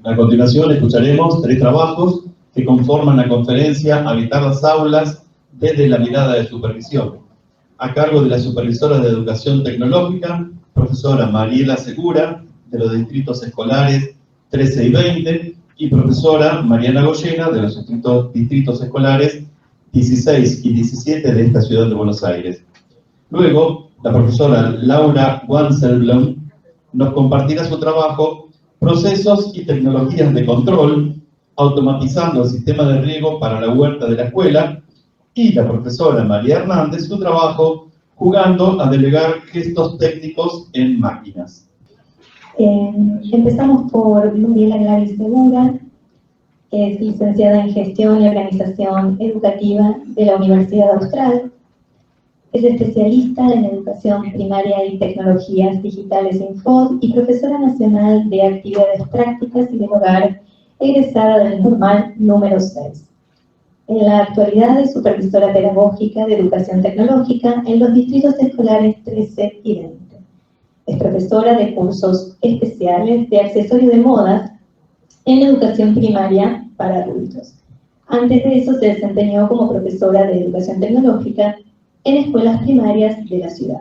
A continuación escucharemos 3 trabajos que conforman la conferencia Habitar las aulas desde la mirada de supervisión, a cargo de la supervisora de Educación Tecnológica, profesora Mariela Segura, de los distritos escolares 13 y 20, y profesora Mariana Goyena, de los distritos escolares 16 y 17 de esta ciudad de Buenos Aires. Luego, la profesora Laura Wanselblom nos compartirá su trabajo Procesos y tecnologías de control, automatizando el sistema de riego para la huerta de la escuela, y la profesora María Hernández su trabajo Jugando a delegar gestos técnicos en máquinas. Empezamos por Mariela Gladys Segura, que es licenciada en Gestión y Organización Educativa de la Universidad Austral. Es especialista en Educación Primaria y Tecnologías Digitales Infod y profesora nacional de Actividades Prácticas y del Hogar, egresada del Normal número 6. En la actualidad es supervisora pedagógica de Educación Tecnológica en los distritos escolares 13 y 20. Es profesora de cursos especiales de accesorio de modas en educación primaria para adultos. Antes de eso se desempeñó como profesora de Educación Tecnológica en escuelas primarias de la ciudad.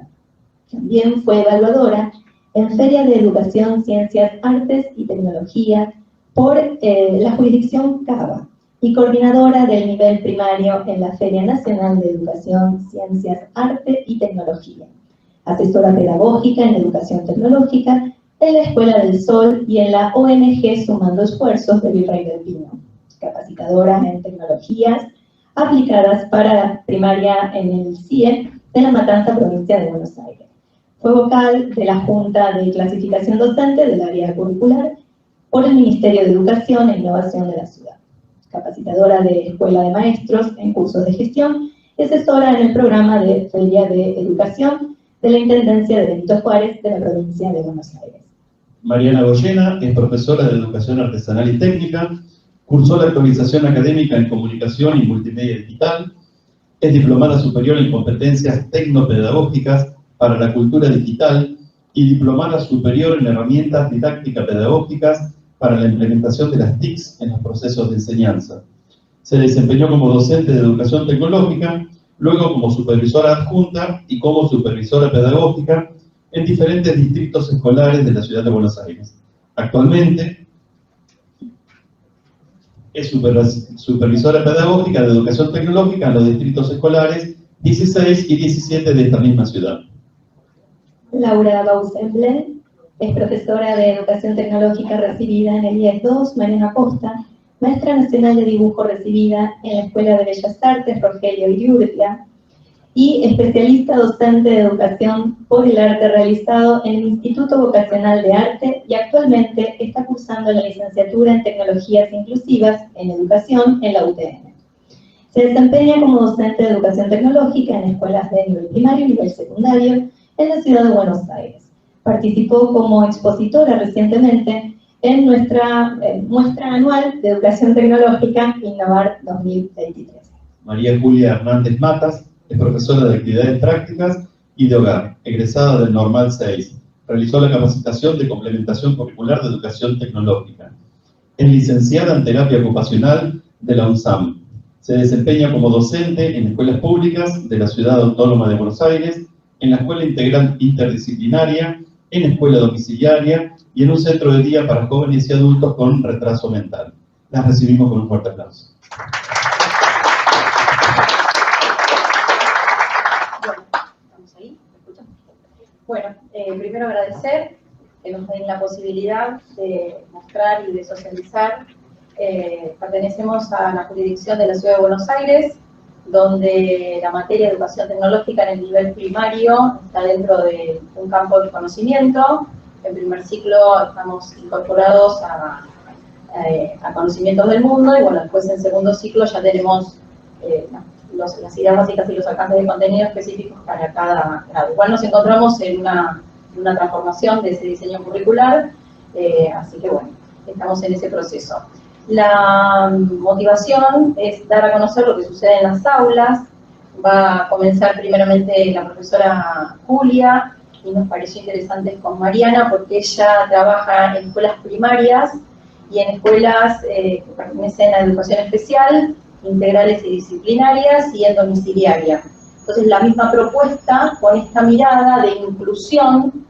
También fue evaluadora en Feria de Educación, Ciencias, Artes y Tecnología por la jurisdicción CABA y coordinadora del nivel primario en la Feria Nacional de Educación, Ciencias, Arte y Tecnología. Asesora pedagógica en Educación Tecnológica en la Escuela del Sol y en la ONG Sumando Esfuerzos de Virrey del Pino. Capacitadora en tecnologías aplicadas para la primaria en el CIE de La Matanza, provincia de Buenos Aires. Fue vocal de la Junta de Clasificación Docente del área curricular por el Ministerio de Educación e Innovación de la ciudad. Capacitadora de Escuela de Maestros en cursos de gestión y asesora en el programa de Feria de Educación de la Intendencia de Benito Juárez de la provincia de Buenos Aires. Mariana Goyena es profesora de Educación Artesanal y Técnica, cursó la actualización académica en Comunicación y Multimedia Digital, es diplomada superior en competencias tecnopedagógicas para la cultura digital y diplomada superior en herramientas didácticas pedagógicas para la implementación de las TICs en los procesos de enseñanza. Se desempeñó como docente de Educación Tecnológica, luego como supervisora adjunta y como supervisora pedagógica en diferentes distritos escolares de la ciudad de Buenos Aires. Actualmente es supervisora pedagógica de Educación Tecnológica en los distritos escolares 16 y 17 de esta misma ciudad. Laura Bausenblen es profesora de Educación Tecnológica recibida en el IES 2, Mariana Costa, maestra nacional de dibujo recibida en la Escuela de Bellas Artes Rogelio Iriurtia y especialista docente de educación por el arte realizado en el Instituto Vocacional de Arte y actualmente está cursando la licenciatura en Tecnologías Inclusivas en Educación en la UTN. Se desempeña como docente de Educación Tecnológica en escuelas de nivel primario y nivel secundario en la ciudad de Buenos Aires. Participó como expositora recientemente en nuestra muestra anual de Educación Tecnológica Innovar 2023. María Julia Hernández Matas es profesora de Actividades Prácticas y de Hogar, egresada del Normal 6. Realizó la capacitación de complementación curricular de Educación Tecnológica. Es licenciada en Terapia Ocupacional de la UNSAM. Se desempeña como docente en escuelas públicas de la Ciudad Autónoma de Buenos Aires, en la Escuela Integral Interdisciplinaria, en escuela domiciliaria y en un centro de día para jóvenes y adultos con retraso mental. Las recibimos con un fuerte aplauso. Bueno, primero agradecer que nos den la posibilidad de mostrar y de socializar. Pertenecemos a la jurisdicción de la Ciudad de Buenos Aires, donde la materia de educación tecnológica en el nivel primario está dentro de un campo de conocimiento. En primer ciclo estamos incorporados a conocimientos del mundo, y bueno, después en segundo ciclo ya tenemos las ideas básicas y los alcances de contenido específicos para cada grado. Igual nos encontramos en una transformación de ese diseño curricular, así que bueno, estamos en ese proceso. La motivación es dar a conocer lo que sucede en las aulas. Va a comenzar primeramente la profesora Julia, y nos pareció interesante con Mariana porque ella trabaja en escuelas primarias y en escuelas que pertenecen a educación especial, integrales y disciplinarias, y en domiciliaria. Entonces, la misma propuesta con esta mirada de inclusión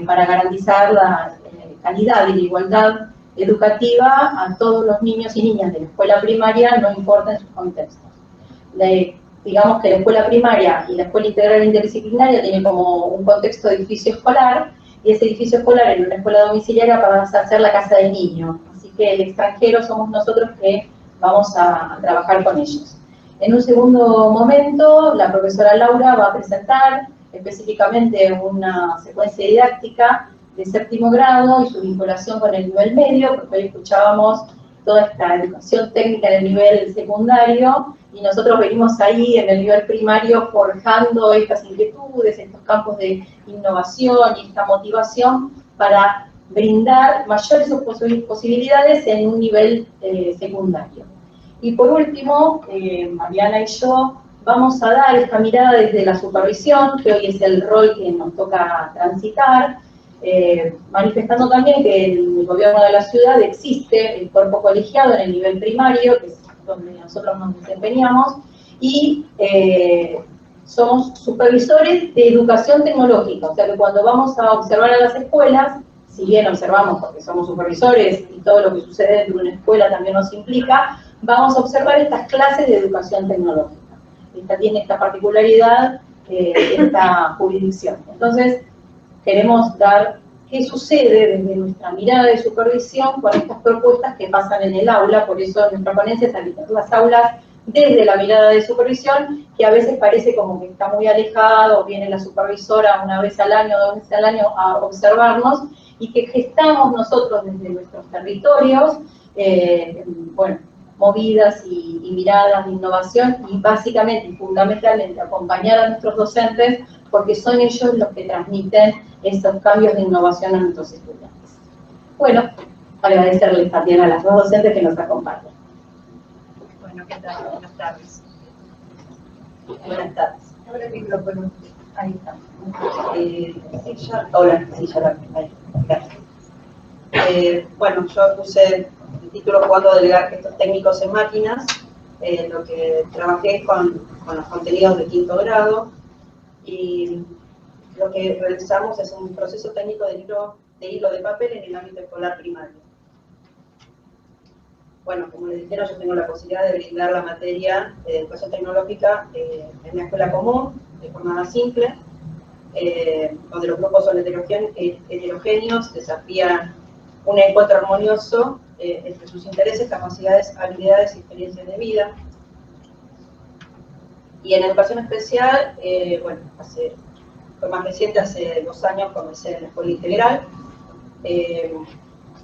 para garantizar la calidad y la igualdad educativa a todos los niños y niñas de la escuela primaria, no importa en sus contextos. Digamos que la escuela primaria y la escuela integral interdisciplinaria tienen como un contexto de edificio escolar, y ese edificio escolar en una escuela domiciliaria pasa a ser la casa del niño. Así que el extranjero somos nosotros que vamos a trabajar con ellos. En un segundo momento, la profesora Laura va a presentar específicamente una secuencia didáctica de séptimo grado y su vinculación con el nivel medio, porque hoy escuchábamos toda esta educación técnica en el nivel secundario, y nosotros venimos ahí en el nivel primario forjando estas inquietudes, estos campos de innovación y esta motivación para brindar mayores posibilidades en un nivel secundario. Y por último, Mariana y yo vamos a dar esta mirada desde la supervisión, que hoy es el rol que nos toca transitar, manifestando también que en el gobierno de la ciudad existe el cuerpo colegiado en el nivel primario, que es donde nosotros nos desempeñamos, y somos supervisores de educación tecnológica, o sea que cuando vamos a observar a las escuelas, si bien observamos porque somos supervisores y todo lo que sucede dentro de una escuela también nos implica, vamos a observar estas clases de educación tecnológica. Esta tiene esta particularidad, esta jurisdicción. Entonces, queremos dar qué sucede desde nuestra mirada de supervisión con estas propuestas que pasan en el aula, por eso nuestra ponencia es habitar las aulas desde la mirada de supervisión, que a veces parece como que está muy alejado, viene la supervisora una vez al año, 2 veces al año a observarnos, y que gestamos nosotros desde nuestros territorios, bueno, movidas y miradas de innovación, y básicamente y fundamentalmente acompañar a nuestros docentes, porque son ellos los que transmiten estos cambios de innovación a nuestros estudiantes. Bueno, agradecerles también a las dos docentes que nos acompañan. Bueno, ¿qué tal? Buenas tardes. Buenas tardes. Abre el micrófono. Ahí está. Hola, sí, ya lo ahí. Gracias. Bueno, yo puse el título Jugando a delegar gestos técnicos en máquinas. Lo que trabajé es con los contenidos de quinto grado, y lo que realizamos es un proceso técnico de hilo de papel en el ámbito escolar primario. Bueno, como les dijeron, yo tengo la posibilidad de brindar la materia de educación tecnológica en la escuela común, de forma simple, donde los grupos son heterogéneos, desafían un encuentro armonioso entre sus intereses, capacidades, habilidades y experiencias de vida. Y en educación especial, bueno, fue más reciente, hace 2 años comencé en la escuela integral,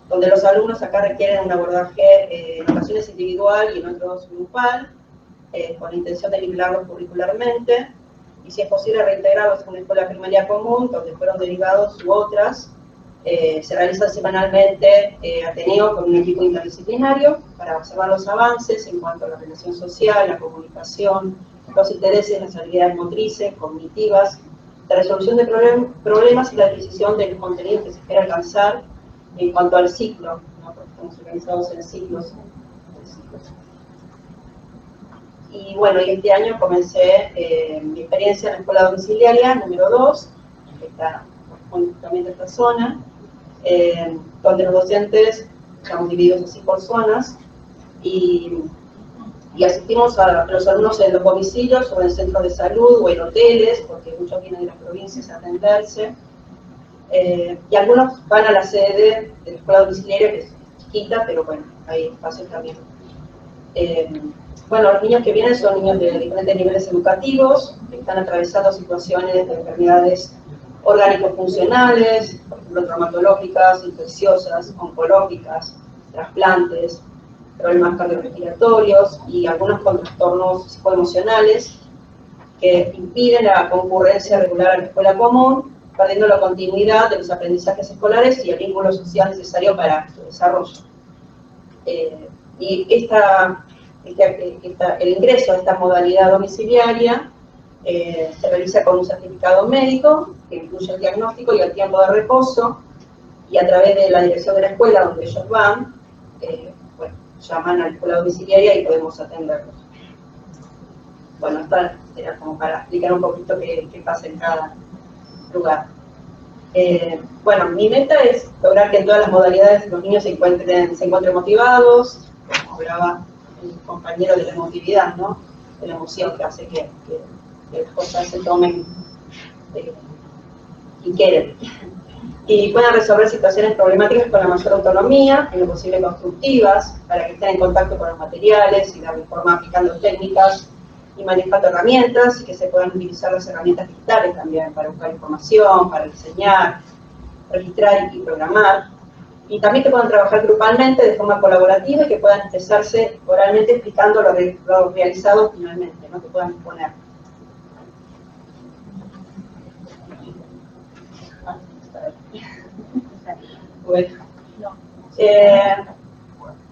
donde los alumnos acá requieren un abordaje en ocasiones individual y en otros grupal, con la intención de nivelarlos curricularmente, y si es posible reintegrarlos en una escuela primaria común, donde fueron derivados u otras. Se realiza semanalmente Ateneo con un equipo interdisciplinario para observar los avances en cuanto a la relación social, la comunicación, los intereses, las habilidades motrices, cognitivas, la resolución de problemas y la adquisición de los contenidos que se quiere alcanzar en cuanto al ciclo, ¿no? Porque estamos organizados en ciclos. Y bueno, y este año comencé mi experiencia en la escuela domiciliaria número 2, que está también de esta zona, donde los docentes estamos divididos así por zonas, y asistimos a los alumnos en los domicilios o en centros de salud o en hoteles, porque muchos vienen de las provincias a atenderse, y algunos van a la sede de la escuela domiciliaria, que es chiquita, pero bueno, hay espacios también. Bueno, los niños que vienen son niños de diferentes niveles educativos, que están atravesando situaciones de enfermedades orgánico-funcionales, por ejemplo, traumatológicas, infecciosas, oncológicas, trasplantes, problemas cardiorrespiratorios y algunos con trastornos psicoemocionales que impiden la concurrencia regular a la escuela común, perdiendo la continuidad de los aprendizajes escolares y el vínculo social necesario para su desarrollo. Y el ingreso a esta modalidad domiciliaria se realiza con un certificado médico que incluye el diagnóstico y el tiempo de reposo, y a través de la dirección de la escuela donde ellos van, bueno, llaman a la escuela domiciliaria y podemos atenderlos. Bueno, esto era como para explicar un poquito qué pasa en cada lugar. Bueno, mi meta es lograr que en todas las modalidades los niños se encuentren motivados, como hablaba el compañero de la emotividad, ¿no? De la emoción que hace que las cosas se tomen y quieren. Y puedan resolver situaciones problemáticas con la mayor autonomía, en lo posible constructivas, para que estén en contacto con los materiales y darle forma aplicando técnicas y manejando herramientas, y que se puedan utilizar las herramientas digitales también para buscar información, para diseñar, registrar y programar. Y también que puedan trabajar grupalmente de forma colaborativa y que puedan expresarse oralmente explicando lo realizado finalmente, ¿no? Que puedan exponer.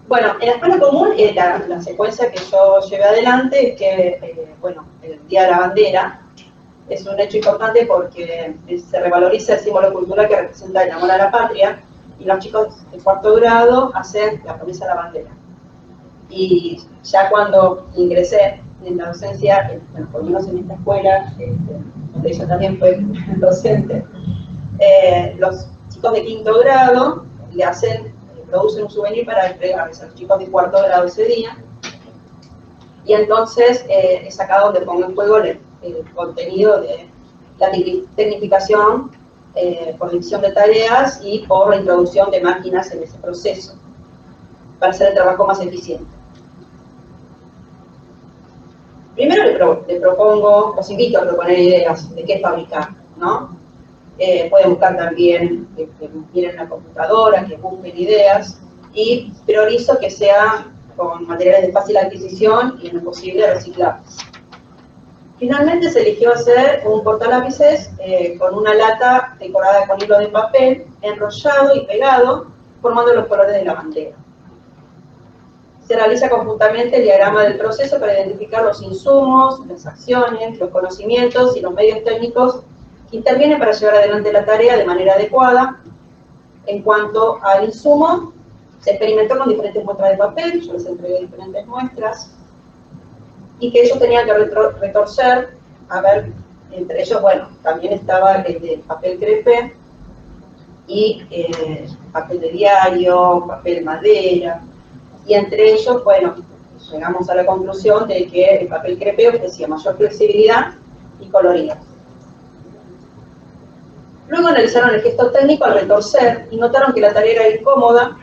Bueno, en la escuela común la secuencia que yo llevé adelante es que, bueno, el Día de la Bandera es un hecho importante porque se revaloriza el símbolo cultural que representa el amor a la patria, y los chicos de cuarto grado hacen la promesa a la bandera. Y ya cuando ingresé en la docencia, bueno, por lo menos en esta escuela, donde ella también fue docente, los chicos de quinto grado producen un souvenir para entregarles a los chicos de cuarto grado ese día, y entonces es acá donde pongo en juego el contenido de la tecnificación por división de tareas y por la introducción de máquinas en ese proceso, para hacer el trabajo más eficiente. Primero le propongo, os invito a proponer ideas de qué fabricar, ¿no? Pueden buscar también, que miren la computadora, que busquen ideas, y priorizo que sea con materiales de fácil adquisición y en lo posible reciclables. Finalmente se eligió hacer un portalápices con una lata decorada con hilo de papel, enrollado y pegado, formando los colores de la bandera. Se realiza conjuntamente el diagrama del proceso para identificar los insumos, las acciones, los conocimientos y los medios técnicos que intervienen para llevar adelante la tarea de manera adecuada. En cuanto al insumo, se experimentó con diferentes muestras de papel, yo les entregué diferentes muestras, y que ellos tenían que retorcer, a ver, entre ellos, bueno, también estaba el de papel crepé, y papel de diario, papel madera, y entre ellos, bueno, llegamos a la conclusión de que el papel crepé ofrecía mayor flexibilidad y colorido. Luego analizaron el gesto técnico al retorcer y notaron que la tarea era incómoda,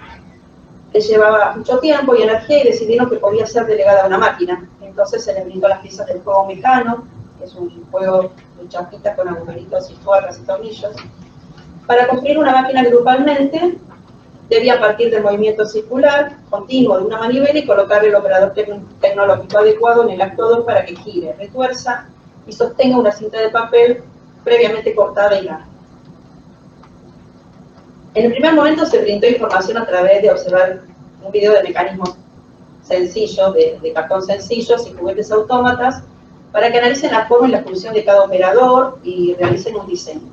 les llevaba mucho tiempo y energía, y decidieron que podía ser delegada a una máquina. Entonces se les brindó las piezas del juego Mecano, que es un juego de chapitas con agujeritos y tuercas y tornillos. Para construir una máquina grupalmente, debía partir del movimiento circular continuo de una manivela y colocar el operador tecnológico adecuado en el acto 2 para que gire, retuerza y sostenga una cinta de papel previamente cortada y larga. En el primer momento se brindó información a través de observar un video de mecanismos sencillos, de cartón sencillos y juguetes autómatas, para que analicen la forma y la función de cada operador y realicen un diseño.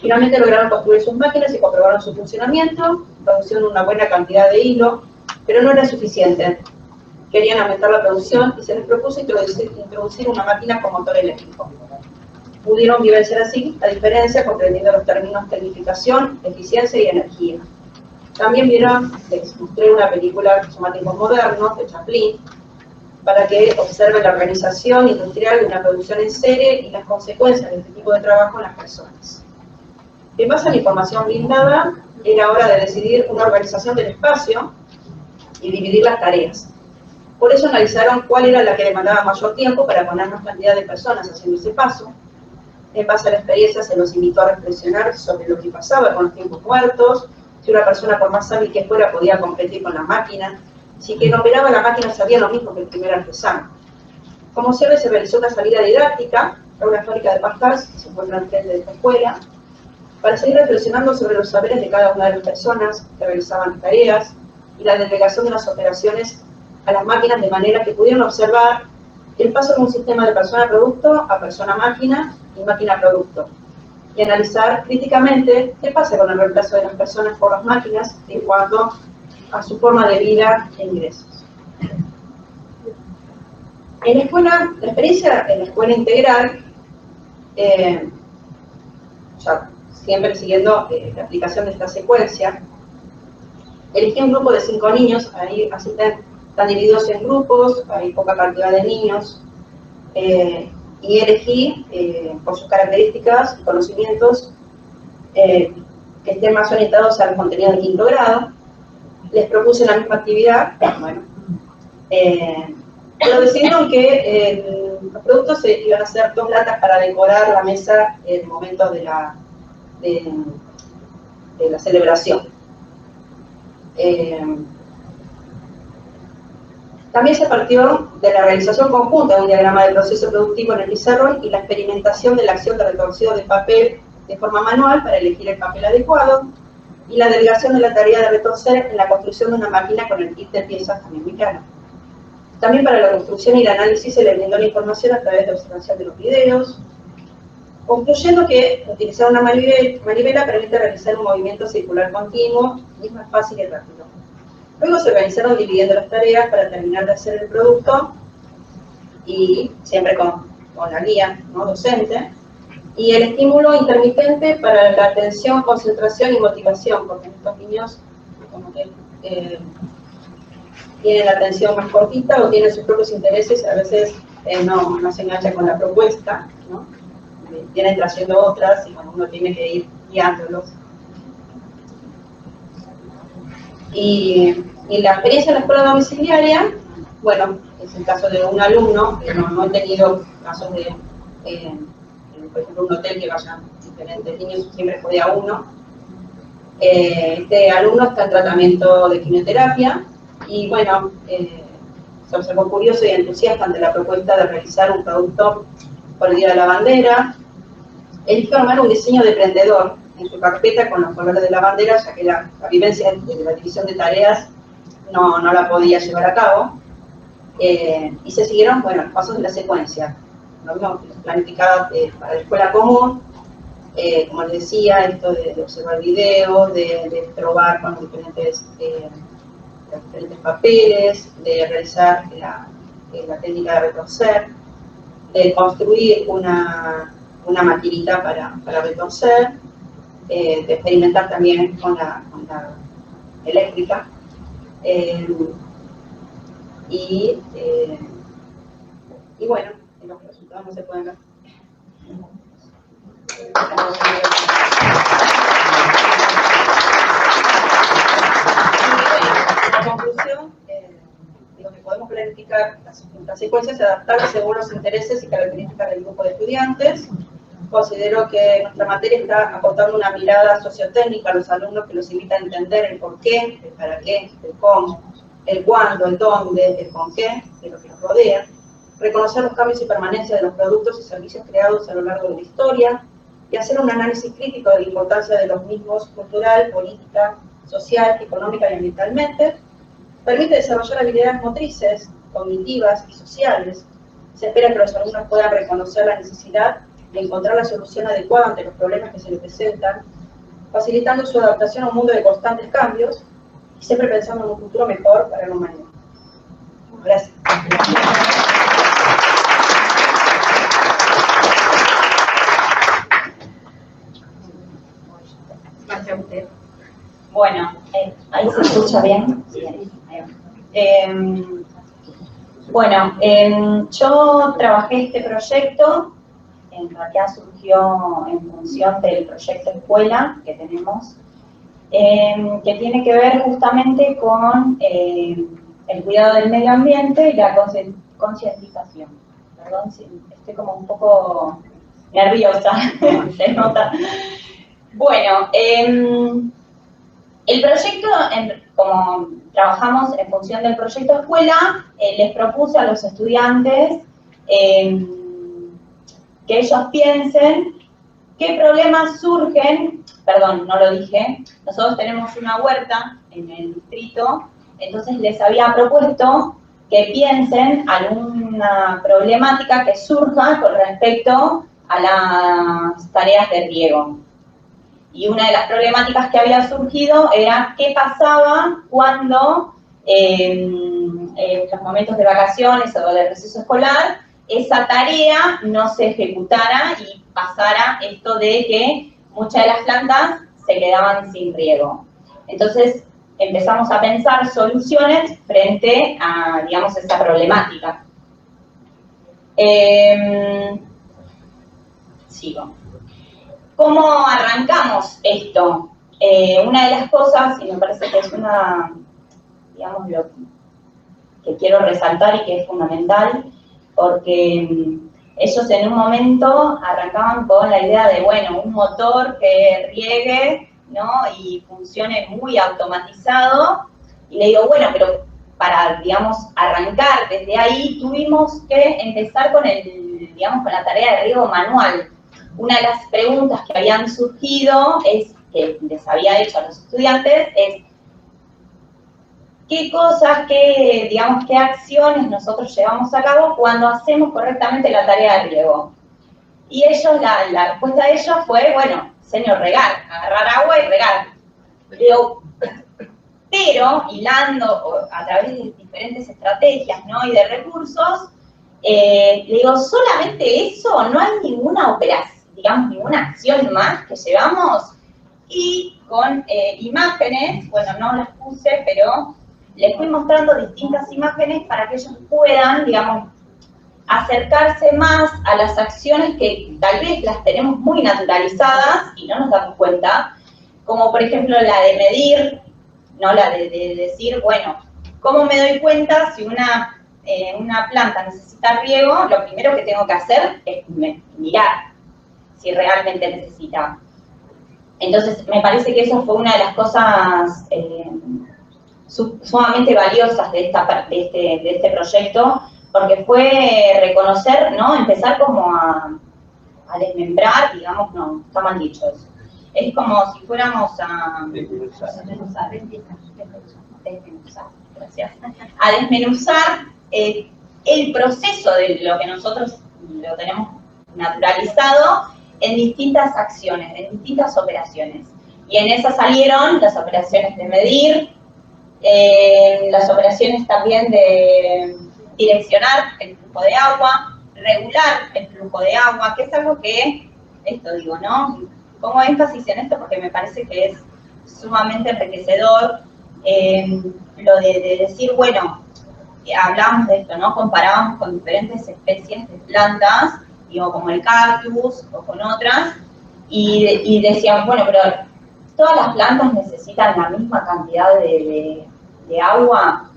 Finalmente lograron construir sus máquinas y comprobaron su funcionamiento, produjeron una buena cantidad de hilo, pero no era suficiente. Querían aumentar la producción y se les propuso introducir una máquina con motor eléctrico. Pudieron vivenciar así la diferencia comprendiendo los términos tecnificación, eficiencia y energía. También les mostré una película que se llama Tiempos Modernos, de Chaplin, para que observen la organización industrial de una producción en serie y las consecuencias de este tipo de trabajo en las personas. En base a la información brindada, era hora de decidir una organización del espacio y dividir las tareas. Por eso analizaron cuál era la que demandaba mayor tiempo para poner más cantidad de personas haciendo ese paso. En base a la experiencia se los invitó a reflexionar sobre lo que pasaba con los tiempos muertos, si una persona por más hábil que fuera podía competir con la máquina, si quien operaba la máquina sabía lo mismo que el primer artesano. Como cierre se realizó una salida didáctica a una fábrica de pastas que se encuentra al frente de esta escuela, para seguir reflexionando sobre los saberes de cada una de las personas que realizaban las tareas y la delegación de las operaciones a las máquinas, de manera que pudieron observar el paso de un sistema de persona-producto a persona-máquina y máquina-producto, y analizar críticamente qué pasa con el reemplazo de las personas por las máquinas en cuanto a su forma de vida e ingresos. En la escuela, la experiencia en la escuela integral, ya siempre siguiendo la aplicación de esta secuencia, elegí un grupo de 5 niños, ahí así están divididos en grupos, hay poca cantidad de niños, y elegí, por sus características y conocimientos, que estén más orientados al contenido de 5º grado. Les propuse la misma actividad, bueno, pero decidieron que los productos iban a ser 2 latas para decorar la mesa en el momento de la celebración. También se partió de la realización conjunta de un diagrama de proceso productivo en el pizarrón y la experimentación de la acción de retorcido de papel de forma manual para elegir el papel adecuado, y la delegación de la tarea de retorcer en la construcción de una máquina con el kit de piezas también mecánico. También para la construcción y el análisis se le brindó la información a través de observación de los videos, concluyendo que utilizar una manivela permite realizar un movimiento circular continuo y es más fácil y rápido. Luego se organizaron dividiendo las tareas para terminar de hacer el producto, y siempre con la guía, ¿no?, docente, y el estímulo intermitente para la atención, concentración y motivación, porque estos niños como que tienen la atención más cortita o tienen sus propios intereses, a veces no se engancha con la propuesta, ¿no? Vienen trayendo otras y bueno, uno tiene que ir guiándolos. Y la experiencia en la escuela domiciliaria, bueno, es el caso de un alumno, que no he tenido casos de, por ejemplo, un hotel que vayan diferentes niños, siempre fue de a uno. Este alumno está en tratamiento de quimioterapia y bueno, se observó curioso y entusiasta ante la propuesta de realizar un producto por el Día de la Bandera. Eligió armar un diseño de emprendedor en su carpeta con los colores de la bandera, ya que la vivencia de la división de tareas no la podía llevar a cabo. Y se siguieron, bueno, los pasos de la secuencia. Lo mismo planificado para la escuela común, como les decía, esto de observar videos, de probar con los diferentes papeles, de realizar la técnica de retorcer, de construir una maquinita para retorcer, de experimentar también con la eléctrica, y bueno, los resultados no se pueden ver. En conclusión, digo que podemos planificar las secuencias adaptables según los intereses y características del grupo de estudiantes. Considero que nuestra materia está aportando una mirada sociotécnica a los alumnos que los invita a entender el por qué, el para qué, el cómo, el cuándo, el dónde, el con qué, de lo que nos rodea, reconocer los cambios y permanencia de los productos y servicios creados a lo largo de la historia, y hacer un análisis crítico de la importancia de los mismos cultural, política, social, económica y ambientalmente. Permite desarrollar habilidades motrices, cognitivas y sociales. Se espera que los alumnos puedan reconocer la necesidad de encontrar la solución adecuada ante los problemas que se les presentan, facilitando su adaptación a un mundo de constantes cambios y siempre pensando en un futuro mejor para la humanidad. Gracias. Gracias a usted. Bueno, ahí se escucha bien. Bueno, yo trabajé este proyecto, en realidad surgió en función del proyecto escuela que tenemos, que tiene que ver justamente con el cuidado del medio ambiente y la concientización. Perdón, estoy como un poco nerviosa, se nota. Bueno, el proyecto, como trabajamos en función del proyecto escuela, les propuse a los estudiantes que ellos piensen qué problemas surgen. Perdón, no lo dije, nosotros tenemos una huerta en el distrito, entonces les había propuesto que piensen alguna problemática que surja con respecto a las tareas de riego. Y una de las problemáticas que había surgido era qué pasaba cuando en los momentos de vacaciones o de receso escolar, esa tarea no se ejecutara y pasara esto de que muchas de las plantas se quedaban sin riego. Entonces empezamos a pensar soluciones frente a, digamos, esa problemática. Sigo. ¿Cómo arrancamos esto? Una de las cosas, y me parece que es una, digamos, lo que quiero resaltar y que es fundamental, porque ellos en un momento arrancaban con la idea de, bueno, un motor que riegue, ¿no? Y funcione muy automatizado, y le digo, bueno, pero para, digamos, arrancar desde ahí, tuvimos que empezar con digamos, con la tarea de riego manual. Una de las preguntas que habían surgido, que les había hecho a los estudiantes, es qué cosas, digamos, qué acciones nosotros llevamos a cabo cuando hacemos correctamente la tarea de riego. Y ellos, la respuesta de ellos fue, bueno, señor, regar, agarrar agua y regar. Digo, pero, hilando a través de diferentes estrategias, ¿no? Y de recursos, le digo, solamente eso, no hay ninguna operación, digamos, ninguna acción más que llevamos. Y con imágenes, bueno, no las puse, pero les fui mostrando distintas imágenes para que ellos puedan, digamos, acercarse más a las acciones que tal vez las tenemos muy naturalizadas y no nos damos cuenta, como por ejemplo la de medir, ¿no? La de decir, bueno, ¿cómo me doy cuenta si una planta necesita riego? Lo primero que tengo que hacer es mirar si realmente necesita. Entonces, me parece que eso fue una de las cosas sumamente valiosas de este proyecto, porque fue reconocer, ¿no? Empezar como a desmembrar, digamos, no, está mal dicho eso. Es como si fuéramos a desmenuzar, gracias. A desmenuzar el proceso de lo que nosotros lo tenemos naturalizado en distintas acciones, en distintas operaciones. Y en esas salieron las operaciones de medir, las operaciones también de direccionar el flujo de agua, regular el flujo de agua, que es algo que, esto digo, ¿no? Pongo énfasis en esto porque me parece que es sumamente enriquecedor, lo de decir, bueno, hablamos de esto, ¿no? Comparábamos con diferentes especies de plantas, digo, como el cactus o con otras, y decíamos, bueno, pero todas las plantas necesitan la misma cantidad de agua,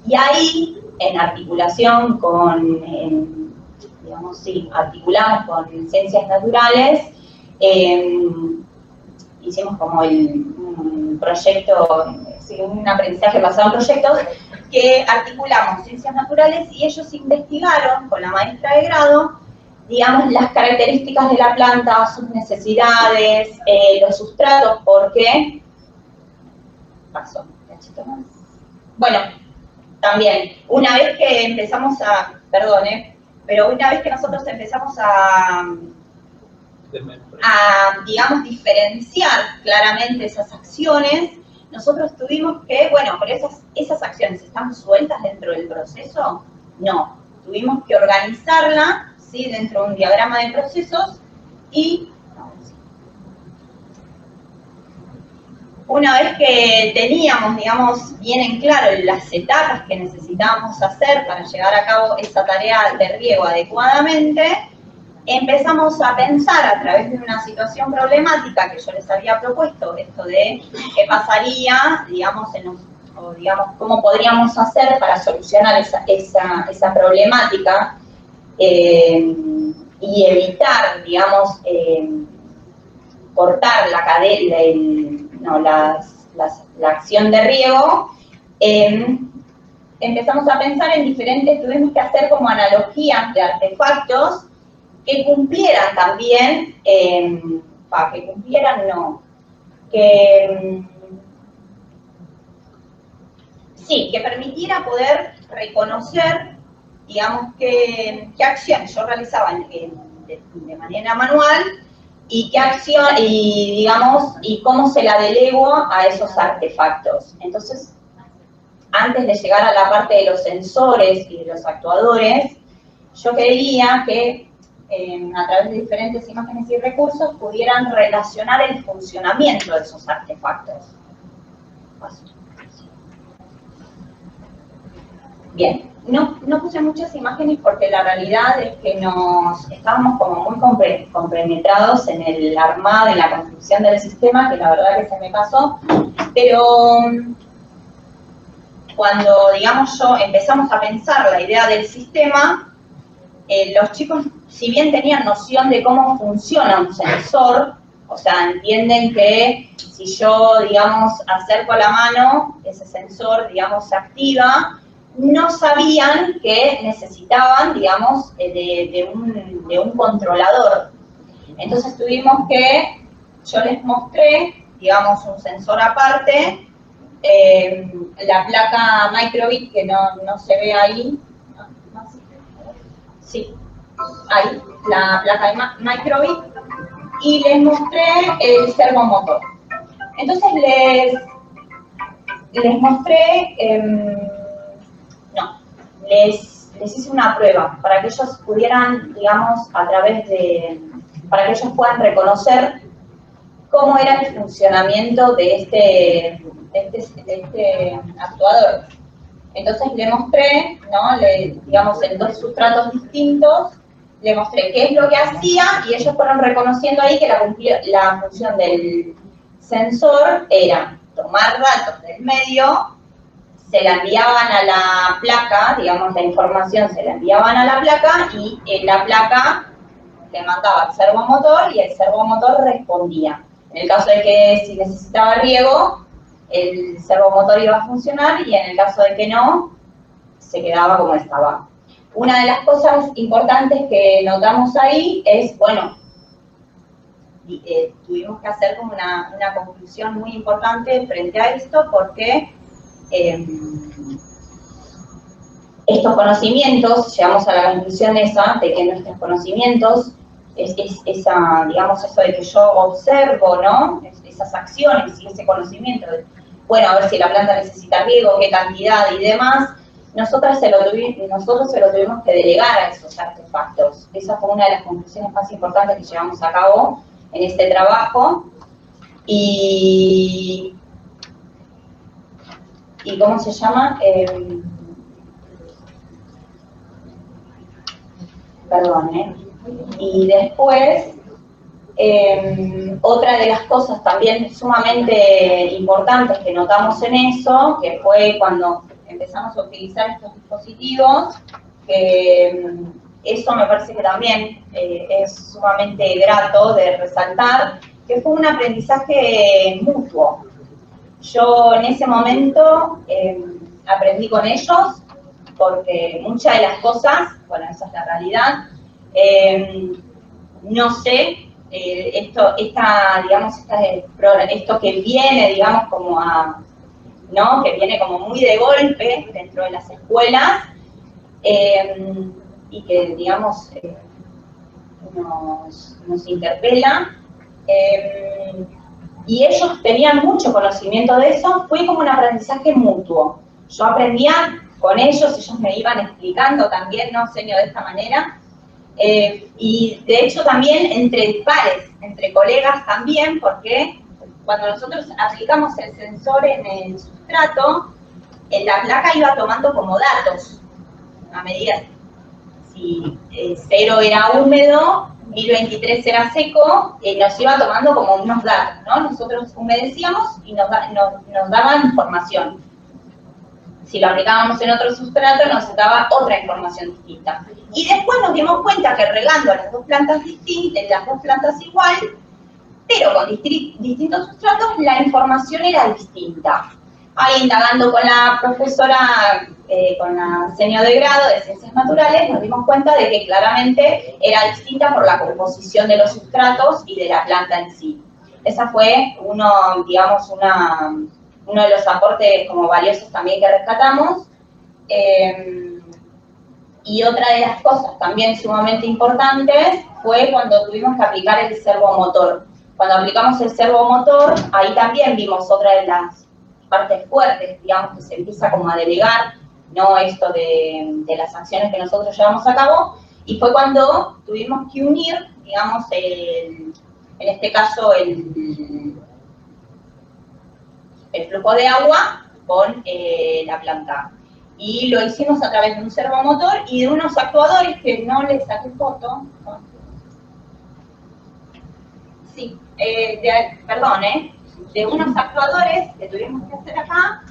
y ahí, en articulación con, digamos, sí, articulamos con ciencias naturales, hicimos como un proyecto, sí, un aprendizaje basado en proyectos, que articulamos ciencias naturales y ellos investigaron con la maestra de grado, digamos, las características de la planta, sus necesidades, los sustratos, porque... Paso, un cachito más. Bueno, también, una vez que empezamos a... Perdone, pero una vez que nosotros empezamos a digamos, diferenciar claramente esas acciones, nosotros tuvimos que, bueno, pero esas acciones están sueltas dentro del proceso, no, tuvimos que organizarla, ¿sí? Dentro de un diagrama de procesos y una vez que teníamos, digamos, bien en claro las etapas que necesitábamos hacer para llevar a cabo esa tarea de riego adecuadamente, empezamos a pensar a través de una situación problemática que yo les había propuesto, esto de qué pasaría, digamos, o digamos, cómo podríamos hacer para solucionar esa problemática y evitar, digamos, cortar la cadena, la acción de riego. Empezamos a pensar en diferentes, tuvimos que hacer como analogías de artefactos que cumplieran también, que cumplieran no, sí, que permitiera poder reconocer, digamos, qué acciones yo realizaba de manera manual y qué acción, y digamos, y cómo se la delego a esos artefactos. Entonces, antes de llegar a la parte de los sensores y de los actuadores, yo quería que a través de diferentes imágenes y recursos pudieran relacionar el funcionamiento de esos artefactos. Bien, no puse muchas imágenes porque la realidad es que estábamos como muy compenetrados en el armado, en la construcción del sistema, que la verdad que se me pasó, pero cuando, digamos, empezamos a pensar la idea del sistema, los chicos, si bien tenían noción de cómo funciona un sensor, o sea, entienden que si yo, digamos, acerco la mano, ese sensor, digamos, se activa, no sabían que necesitaban, digamos, de un controlador. Entonces yo les mostré, digamos, un sensor aparte, la placa Microbit, que no se ve ahí. Sí, ahí, la placa Microbit, y les mostré el servomotor. Entonces les mostré, les hice una prueba para que ellos pudieran, digamos, para que ellos puedan reconocer cómo era el funcionamiento de este actuador. Entonces le mostré, digamos, en 2 sustratos distintos, le mostré qué es lo que hacía y ellos fueron reconociendo ahí que la función del sensor era tomar datos del medio, se la enviaban a la placa, digamos, la información se la enviaban a la placa y la placa le mandaba al servomotor y el servomotor respondía. En el caso de que si necesitaba riego, el servomotor iba a funcionar y en el caso de que no, se quedaba como estaba. Una de las cosas importantes que notamos ahí es, bueno, tuvimos que hacer como una conclusión muy importante frente a esto porque estos conocimientos, llegamos a la conclusión esa, de que nuestros conocimientos, digamos, eso de que yo observo, ¿no? Esas acciones y ese conocimiento de, bueno, a ver si la planta necesita riego, qué cantidad y demás, nosotros se lo tuvimos que delegar a esos artefactos. Esa fue una de las conclusiones más importantes que llevamos a cabo en este trabajo. Y ¿cómo se llama? Perdón, Y después, otra de las cosas también sumamente importantes que notamos en eso, que fue cuando empezamos a utilizar estos dispositivos, que eso me parece que también es sumamente grato de resaltar, que fue un aprendizaje mutuo. Yo en ese momento aprendí con ellos, porque muchas de las cosas, bueno, esa es la realidad, no sé, esto que viene, digamos, como ¿no? Que viene como muy de golpe dentro de las escuelas, y que, digamos, nos interpela, y ellos tenían mucho conocimiento de eso, fue como un aprendizaje mutuo. Yo aprendía con ellos me iban explicando también, no enseño de esta manera, y de hecho también entre pares, entre colegas también, porque cuando nosotros aplicamos el sensor en el sustrato, la placa iba tomando como datos, a medida si 0 era húmedo, 1023 era seco, nos iba tomando como unos datos, ¿no? Nosotros humedecíamos y nos daban información. Si lo aplicábamos en otro sustrato, nos daba otra información distinta. Y después nos dimos cuenta que regando las 2 plantas igual, pero con distintos sustratos, la información era distinta. Ahí indagando con la profesora, con la señor de grado de Ciencias Naturales, nos dimos cuenta de que claramente era distinta por la composición de los sustratos y de la planta en sí. Esa fue uno de los aportes como valiosos también que rescatamos. Y otra de las cosas también sumamente importantes fue cuando tuvimos que aplicar el servomotor. Cuando aplicamos el servomotor, ahí también vimos otra de las partes fuertes, digamos, que se empieza como a delegar, ¿no? Esto de las acciones que nosotros llevamos a cabo, y fue cuando tuvimos que unir, digamos, en este caso, el flujo de agua con la planta. Y lo hicimos a través de un servomotor y de unos actuadores que no les saqué foto. Sí, de unos actuadores que tuvimos que hacer acá,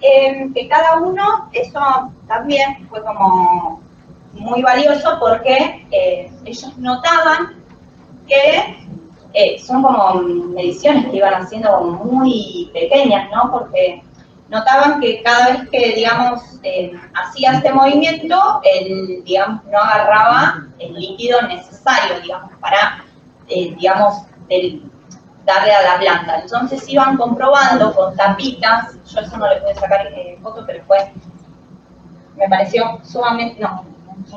que cada uno, eso también fue como muy valioso porque ellos notaban que son como mediciones que iban haciendo muy pequeñas, ¿no? Porque notaban que cada vez que, digamos, hacía este movimiento, digamos, no agarraba el líquido necesario, digamos, para, digamos, darle a la planta. Entonces iban comprobando con tapitas, yo eso no le pude sacar foto, pero me pareció sumamente,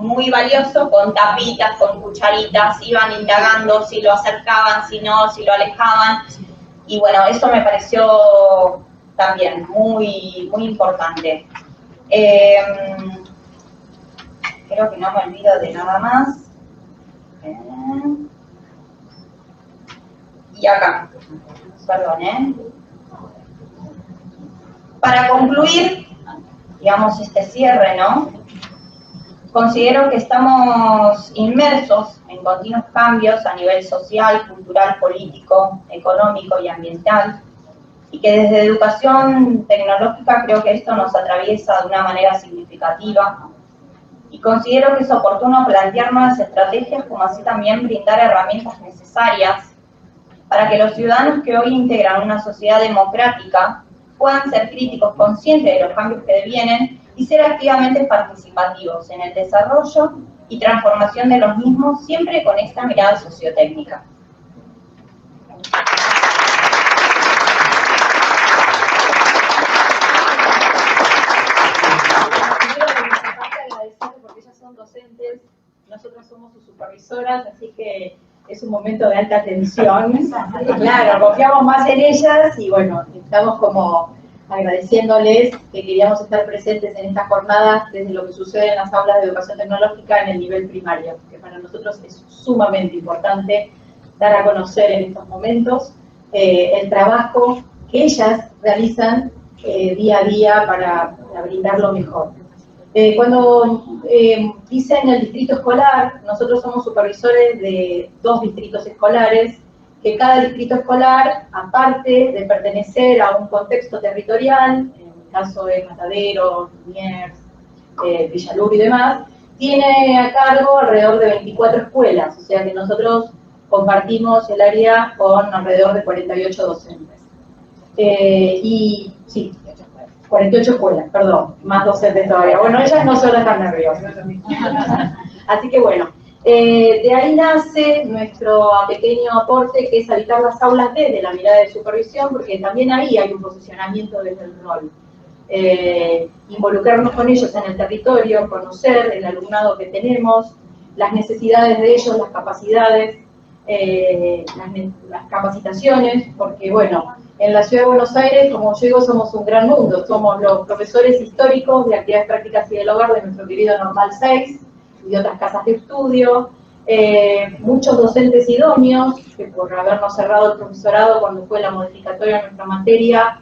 muy valioso, con tapitas, con cucharitas, iban indagando si lo acercaban, si no, si lo alejaban, y bueno, eso me pareció también muy, muy importante. Creo que no me olvido de nada más. Y acá, perdón, Para concluir, digamos, este cierre, ¿no? Considero que estamos inmersos en continuos cambios a nivel social, cultural, político, económico y ambiental, y que desde educación tecnológica creo que esto nos atraviesa de una manera significativa, y considero que es oportuno plantear nuevas estrategias, como así también brindar herramientas necesarias para que los ciudadanos que hoy integran una sociedad democrática puedan ser críticos conscientes de los cambios que devienen y ser activamente participativos en el desarrollo y transformación de los mismos, siempre con esta mirada sociotécnica. Porque ellas son docentes, nosotros somos sus supervisoras, así que es un momento de alta tensión. Claro, confiamos más en ellas y bueno, estamos como agradeciéndoles que queríamos estar presentes en estas jornadas desde lo que sucede en las aulas de educación tecnológica en el nivel primario, que para nosotros es sumamente importante dar a conocer en estos momentos el trabajo que ellas realizan día a día para brindar lo mejor. Cuando dicen el distrito escolar, nosotros somos supervisores de 2 distritos escolares, que cada distrito escolar, aparte de pertenecer a un contexto territorial, en el caso de Matadero, Liniers, Villalur y demás, tiene a cargo alrededor de 24 escuelas, o sea que nosotros compartimos el área con alrededor de 48 docentes. Y sí, 48 escuelas, perdón, más docentes todavía. Bueno, ellas no suelen estar nerviosas. Así que bueno, de ahí nace nuestro pequeño aporte, que es habitar las aulas desde la mirada de supervisión, porque también ahí hay un posicionamiento desde el rol. Involucrarnos con ellos en el territorio, conocer el alumnado que tenemos, las necesidades de ellos, las capacidades, las capacitaciones, porque bueno, en la Ciudad de Buenos Aires, como yo digo, somos un gran mundo, somos los profesores históricos de actividades prácticas y del hogar de nuestro querido Normal 6 y de otras casas de estudio, muchos docentes idóneos, que por habernos cerrado el profesorado cuando fue la modificatoria de nuestra materia,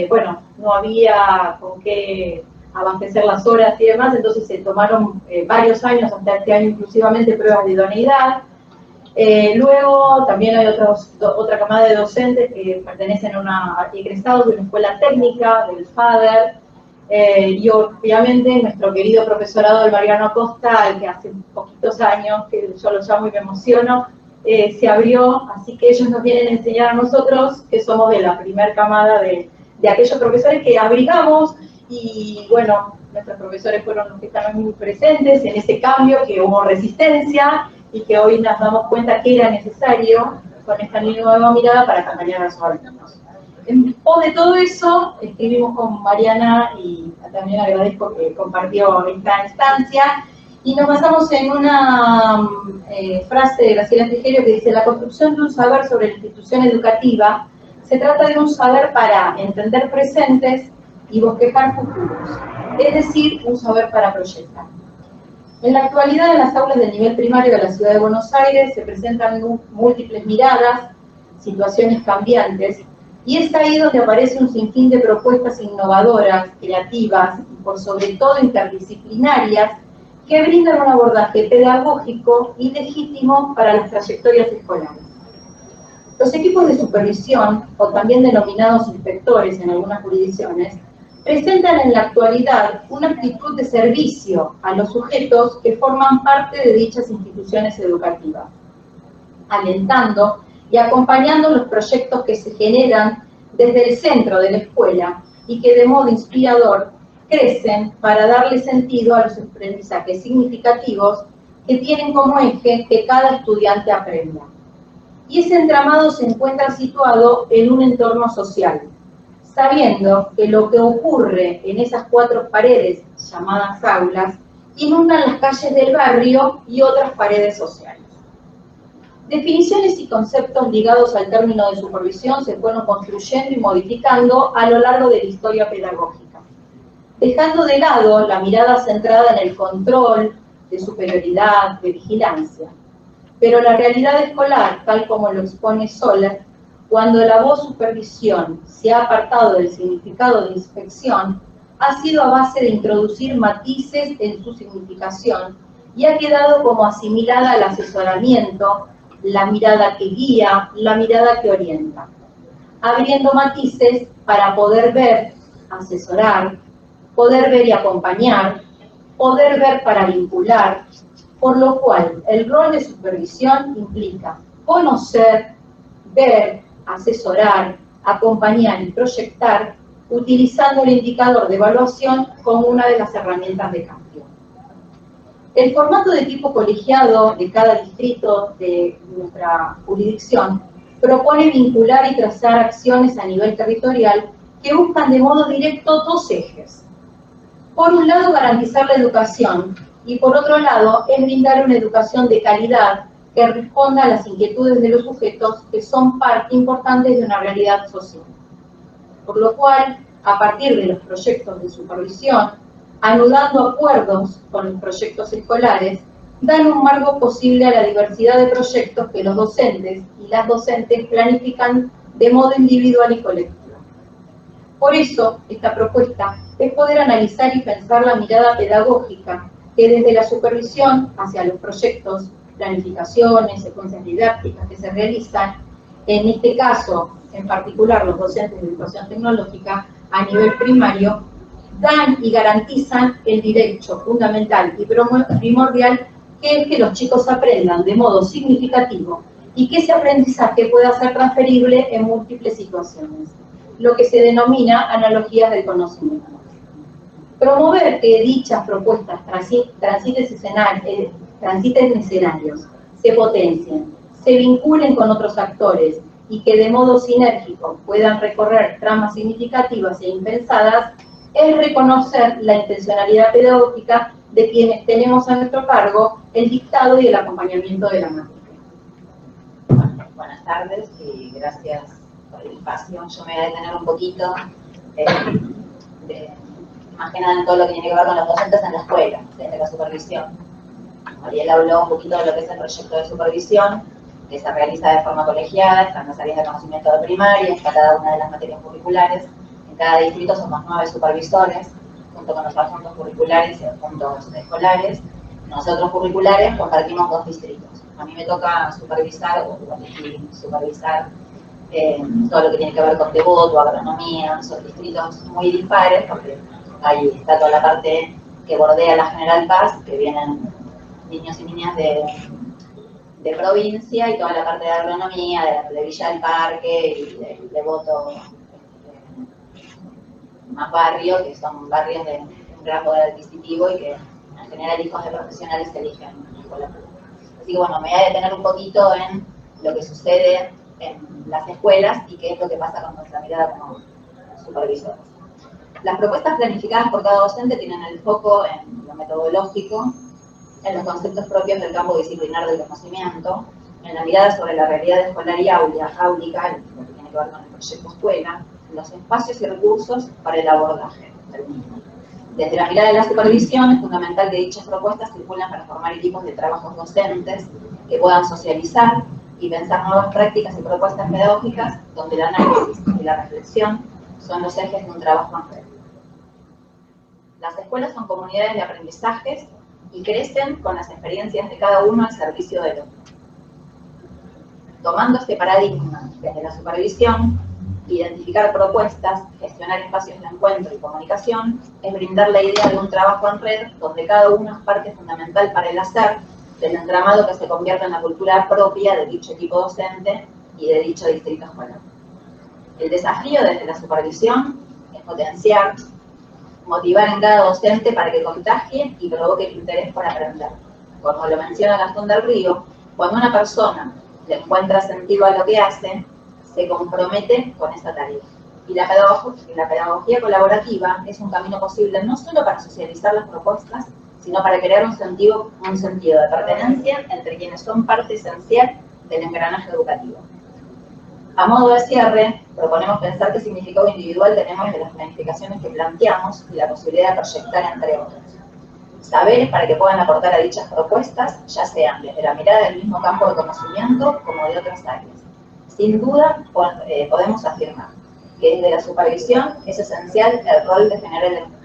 bueno, no había con qué abastecer las horas y demás, entonces se tomaron varios años, hasta este año inclusivamente, pruebas de idoneidad. Luego también hay otra camada de docentes que pertenecen a una egresados de una escuela técnica, del FADER, y obviamente nuestro querido profesorado del Mariano Acosta, el que hace poquitos años, que yo lo llamo y me emociono, se abrió, así que ellos nos vienen a enseñar a nosotros, que somos de la primera camada de aquellos profesores que abrigamos, y bueno, nuestros profesores fueron los que estaban muy presentes en ese cambio, que hubo resistencia, y que hoy nos damos cuenta que era necesario con esta nueva mirada para cambiar los alumnos. En pos de todo eso, escribimos con Mariana y también agradezco que compartió esta instancia, y nos basamos en una frase de Graciela Frigerio que dice: la construcción de un saber sobre la institución educativa se trata de un saber para entender presentes y bosquejar futuros, es decir, un saber para proyectar. En la actualidad, en las aulas del nivel primario de la Ciudad de Buenos Aires se presentan múltiples miradas, situaciones cambiantes, y es ahí donde aparece un sinfín de propuestas innovadoras, creativas y por sobre todo interdisciplinarias, que brindan un abordaje pedagógico y legítimo para las trayectorias escolares. Los equipos de supervisión, o también denominados inspectores en algunas jurisdicciones, presentan en la actualidad una actitud de servicio a los sujetos que forman parte de dichas instituciones educativas, alentando y acompañando los proyectos que se generan desde el centro de la escuela y que de modo inspirador crecen para darle sentido a los aprendizajes significativos que tienen como eje que cada estudiante aprenda. Y ese entramado se encuentra situado en un entorno social, sabiendo que lo que ocurre en esas 4 paredes, llamadas aulas, inundan las calles del barrio y otras paredes sociales. Definiciones y conceptos ligados al término de supervisión se fueron construyendo y modificando a lo largo de la historia pedagógica, dejando de lado la mirada centrada en el control, de superioridad, de vigilancia. Pero la realidad escolar, tal como lo expone Soler, cuando la voz supervisión se ha apartado del significado de inspección, ha sido a base de introducir matices en su significación y ha quedado como asimilada al asesoramiento, la mirada que guía, la mirada que orienta, abriendo matices para poder ver, asesorar, poder ver y acompañar, poder ver para vincular, por lo cual el rol de supervisión implica conocer, ver, asesorar, acompañar y proyectar, utilizando el indicador de evaluación como una de las herramientas de cambio. El formato de tipo colegiado de cada distrito de nuestra jurisdicción propone vincular y trazar acciones a nivel territorial que buscan de modo directo 2 ejes. Por un lado, garantizar la educación, y por otro lado, es brindar una educación de calidad que responda a las inquietudes de los sujetos que son parte importante de una realidad social. Por lo cual, a partir de los proyectos de supervisión, anudando acuerdos con los proyectos escolares, dan un marco posible a la diversidad de proyectos que los docentes y las docentes planifican de modo individual y colectivo. Por eso, esta propuesta es poder analizar y pensar la mirada pedagógica que desde la supervisión hacia los proyectos, planificaciones, secuencias didácticas que se realizan, en este caso, en particular los docentes de educación tecnológica, a nivel primario, dan y garantizan el derecho fundamental y primordial, que es que los chicos aprendan de modo significativo y que ese aprendizaje pueda ser transferible en múltiples situaciones, lo que se denomina analogías del conocimiento. Promover que dichas propuestas transiten escenarios, se potencien, se vinculen con otros actores y que de modo sinérgico puedan recorrer tramas significativas e impensadas, es reconocer la intencionalidad pedagógica de quienes tenemos a nuestro cargo el dictado y el acompañamiento de la materia. Buenas tardes y gracias por el espacio. Yo me voy a detener un poquito, más que nada en todo lo que tiene que ver con los docentes en la escuela, desde la supervisión. Ariel habló un poquito de lo que es el proyecto de supervisión, que se realiza de forma colegiada, están las áreas de conocimiento de primaria, en cada una de las materias curriculares. En cada distrito somos 9 supervisores, junto con los adjuntos curriculares y adjuntos escolares. Nosotros curriculares compartimos 2 distritos. A mí me toca supervisar todo lo que tiene que ver con devoto, agronomía. Son distritos muy dispares, porque ahí está toda la parte que bordea la General Paz, que vienen niños y niñas de provincia, y toda la parte de agronomía, de Villa del Parque y de Devoto, más barrio, que son barrios de un gran poder adquisitivo y que en general hijos de profesionales eligen escuela pública. Así que bueno, me voy a detener un poquito en lo que sucede en las escuelas y qué es lo que pasa con nuestra mirada como supervisores. Las propuestas planificadas por cada docente tienen el foco en lo metodológico, en los conceptos propios del campo disciplinar del conocimiento, en la mirada sobre la realidad escolar y áulica, lo que tiene que ver con el proyecto escuela, en los espacios y recursos para el abordaje del mismo. Desde la mirada de la supervisión, es fundamental que dichas propuestas circulen para formar equipos de trabajos docentes que puedan socializar y pensar nuevas prácticas y propuestas pedagógicas donde el análisis y la reflexión son los ejes de un trabajo en red. Las escuelas son comunidades de aprendizajes y crecen con las experiencias de cada uno al servicio del otro. Tomando este paradigma desde la supervisión, identificar propuestas, gestionar espacios de encuentro y comunicación, es brindar la idea de un trabajo en red donde cada uno es parte fundamental para el hacer del entramado que se convierte en la cultura propia de dicho equipo docente y de dicho distrito escolar. El desafío desde la supervisión es potenciar, motivar en cada docente para que contagie y provoque el interés por aprender. Como lo menciona Gastón del Río, cuando una persona le encuentra sentido a lo que hace, se compromete con esa tarea. Y la pedagogía colaborativa es un camino posible no solo para socializar las propuestas, sino para crear un sentido de pertenencia entre quienes son parte esencial del engranaje educativo. A modo de cierre, proponemos pensar qué significado individual tenemos de las planificaciones que planteamos y la posibilidad de proyectar entre otros. Saberes para que puedan aportar a dichas propuestas, ya sean desde la mirada del mismo campo de conocimiento como de otras áreas. Sin duda, podemos afirmar que desde la supervisión es esencial el rol de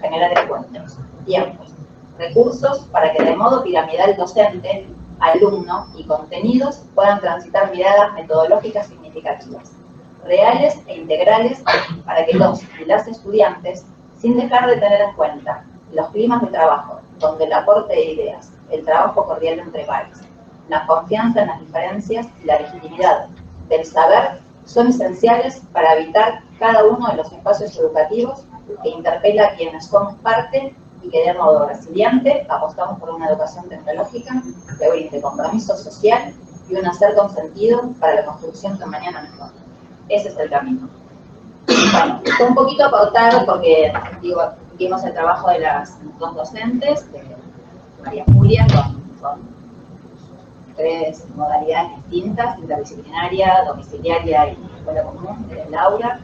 generar encuentros, tiempos, recursos para que de modo piramidal docente, alumno y contenidos puedan transitar miradas metodológicas significativas, reales e integrales para que los y las estudiantes, sin dejar de tener en cuenta los climas de trabajo, donde el aporte de ideas, el trabajo cordial entre pares, la confianza en las diferencias y la legitimidad del saber son esenciales para habitar cada uno de los espacios educativos que interpela a quienes somos parte y que de modo resiliente apostamos por una educación tecnológica que brinde compromiso social y un hacer con sentido para la construcción de un mañana mejor. Ese es el camino. Bueno, fue un poquito aportar porque vimos el trabajo de las dos docentes, de María Julia, con 3 modalidades distintas, interdisciplinaria, domiciliaria y escuela común, de Laura,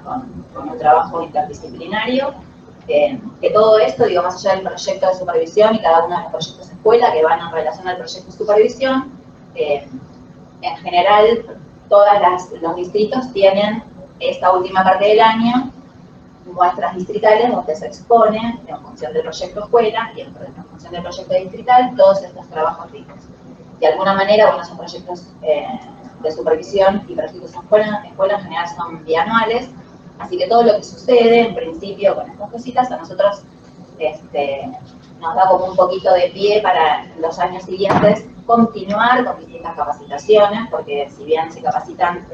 con un trabajo interdisciplinario. Que todo esto, más allá del proyecto de supervisión y cada uno de los proyectos de escuela que van en relación al proyecto de supervisión, en general todos los distritos tienen esta última parte del año muestras distritales donde se expone en función del proyecto escuela y en función del proyecto distrital todos estos trabajos ricos. De alguna manera, bueno, son proyectos de supervisión y proyectos en escuela en general son bianuales, así que todo lo que sucede, en principio, con estas cositas, a nosotros nos da como un poquito de pie para los años siguientes continuar con distintas capacitaciones, porque si bien se capacitan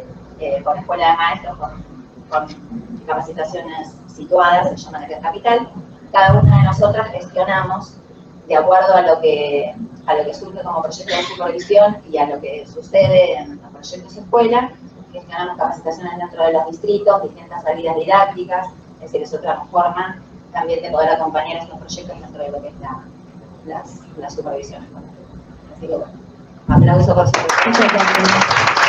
con escuela de maestros, con capacitaciones situadas, se llaman acá en Capital, cada una de nosotras gestionamos de acuerdo a lo que surge como proyecto de supervisión y a lo que sucede en los proyectos de escuela, gestionamos capacitaciones dentro de los distritos, distintas salidas didácticas, es decir, es otra forma también de poder acompañar estos proyectos dentro de lo que es la supervisión escolar. Así que bueno, aplauso por su presencia.